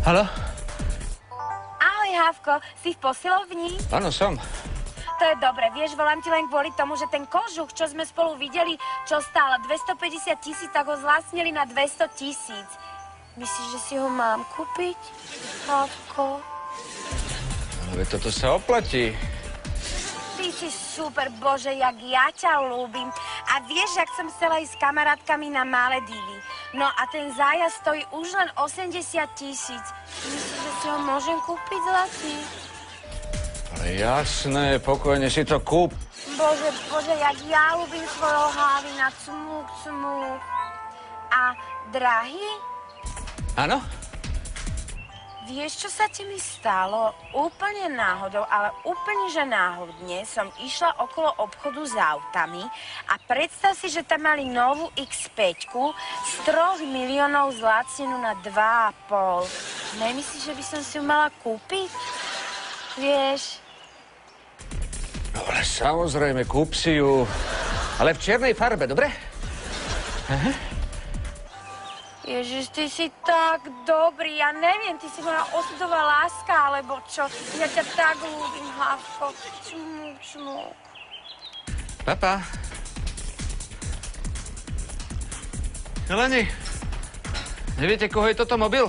Haló? Ahoj, Hávko, si v posilovni? Áno, som. To je dobre, vieš, volám ti len kvôli tomu, že ten kožuch, čo sme spolu videli, čo stál 250 000, tak ho zlacnili na 200 000. Myslíš, že si ho mám kúpiť, Hávko? Ale toto sa oplatí. Ty si super, Bože, jak ja ťa ľúbim. A vieš, jak som chcela ísť s kamarátkami na Maledivy. No a ten zájazd stojí už len 80 000. Myslíš, že si ho môžem kúpiť, zlatý? Ale jasné, pokojne si to kúp. Bože, Bože, jak ja ľúbim svojho Havina. Cmúk, cmúk. A drahý? Áno? Vieš, čo sa ti mi stalo? Úplne náhodou, ale úplne, že náhodne som išla okolo obchodu s autami a predstav si, že tam mali novú X5 z 3 miliónov zlacnenú na 2,5. Nemyslíš, že by som si ju mala kúpiť? Vieš? No ale samozrejme, kúp si ju. Ale v čiernej farbe, dobre? Aha. Ježiš, ty si tak dobrý, ja neviem, ty si moja osudová láska, alebo čo? Ja ťa tak ľúbim, Hávko. Čmúk, čmúk. Papa. Chalani, neviete, koho je toto mobil?